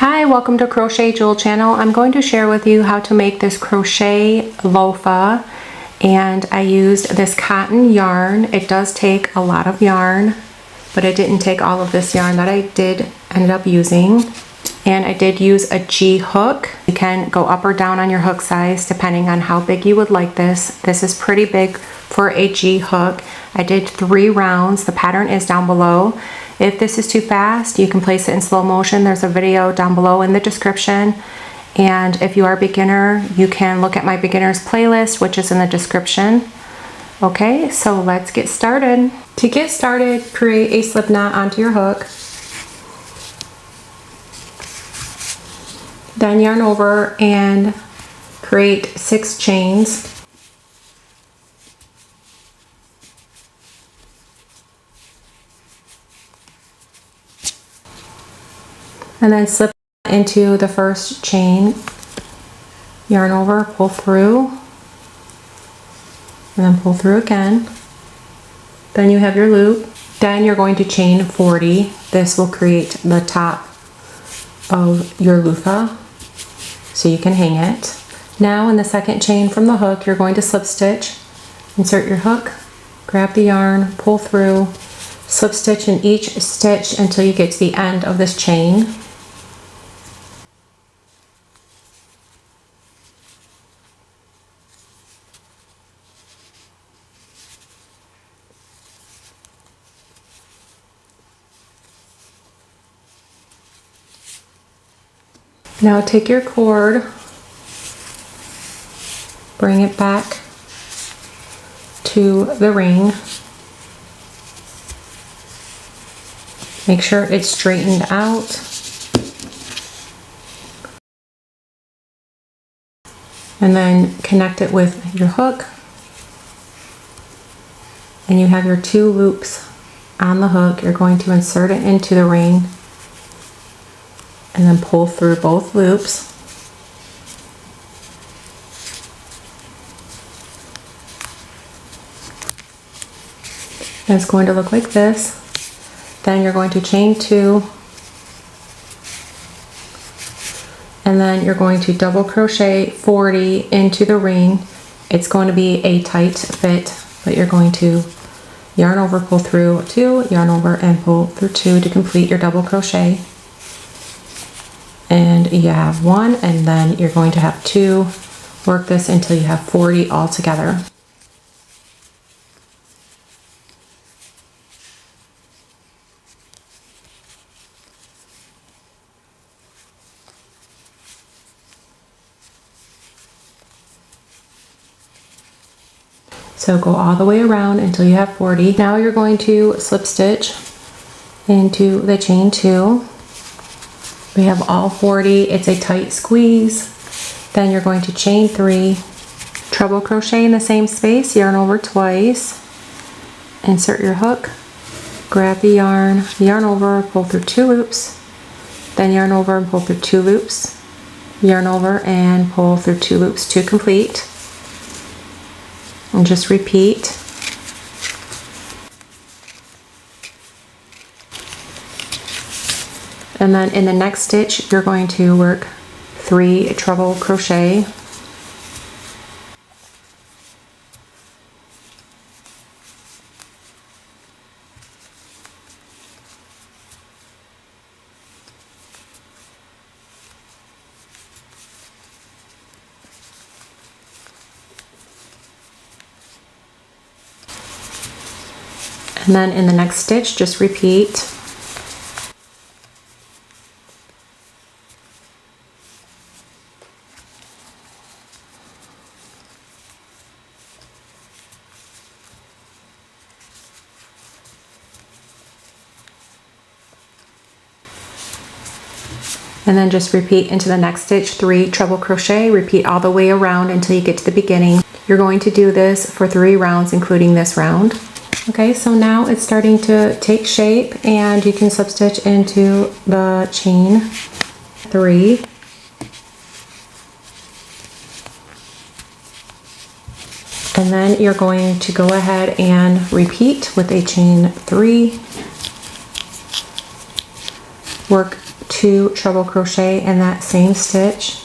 Hi, welcome to Crochet Jewel Channel. I'm going to share with you how to make this crochet loofah, and I used this cotton yarn. It does take a lot of yarn, but it didn't take all of this yarn that I ended up using. And I did use a G hook. You can go up or down on your hook size depending on how big you would like this. This is pretty big for a G hook. I did 3 rounds. The pattern is down below. If this is too fast, you can place it in slow motion. There's a video down below in the description. And if you are a beginner, you can look at my beginners playlist, which is in the description. Okay, so let's get started. To get started, create a slip knot onto your hook. Then yarn over and create 6 chains. And then slip into the first chain, yarn over, pull through, and then pull through again. Then you have your loop. Then you're going to chain 40. This will create the top of your loofah, so you can hang it. Now in the second chain from the hook, you're going to slip stitch. Insert your hook, grab the yarn, pull through, slip stitch in each stitch until you get to the end of this chain. Now take your cord, bring it back to the ring. Make sure it's straightened out. And then connect it with your hook. And you have your 2 loops on the hook. You're going to insert it into the ring and then pull through both loops. And it's going to look like this. Then you're going to chain 2, and then you're going to double crochet 40 into the ring. It's going to be a tight fit, but you're going to yarn over, pull through 2, yarn over and pull through 2 to complete your double crochet. And you have 1, and then you're going to have 2. Work this until you have 40 all together. So go all the way around until you have 40. Now you're going to slip stitch into the chain 2. We have all 40. It's a tight squeeze. Then you're going to chain 3, treble crochet in the same space, yarn over twice, insert your hook, grab the yarn over, pull through 2 loops, then yarn over and pull through 2 loops, yarn over and pull through 2 loops to complete. And just repeat. And then in the next stitch, you're going to work 3 treble crochet. And then in the next stitch, just repeat. And then just repeat into the next stitch, 3 treble crochet, repeat all the way around until you get to the beginning. You're going to do this for 3 rounds, including this round. Okay, so now it's starting to take shape, and you can slip stitch into the chain 3. And then you're going to go ahead and repeat with a chain 3. Work 2 treble crochet in that same stitch.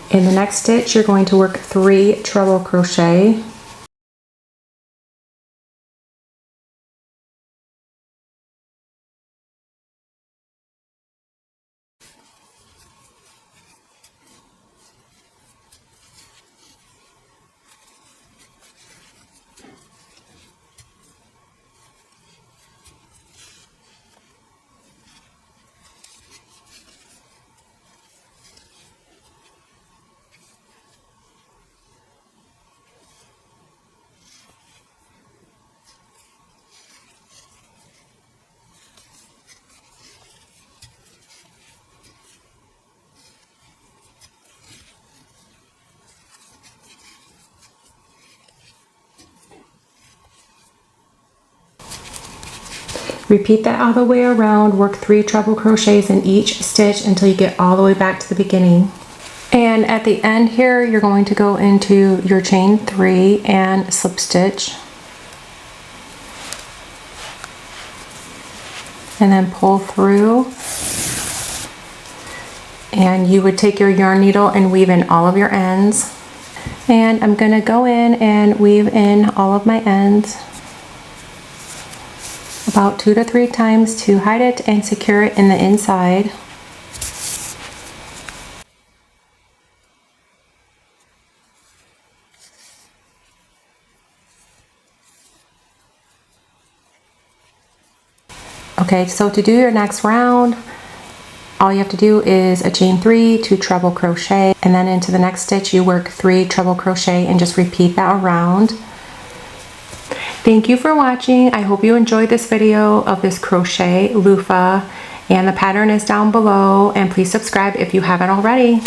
In the next stitch, you're going to work 3 treble crochet. Repeat that all the way around, work 3 treble crochets in each stitch until you get all the way back to the beginning. And at the end here, you're going to go into your chain 3 and slip stitch. And then pull through. And you would take your yarn needle and weave in all of your ends. And I'm gonna go in and weave in all of my ends about 2 to 3 times to hide it and secure it in the inside. Okay, so to do your next round, all you have to do is a chain 3, 2 treble crochet, and then into the next stitch you work 3 treble crochet and just repeat that around. Thank you for watching. I hope you enjoyed this video of this crochet loofah, and the pattern is down below, and please subscribe if you haven't already.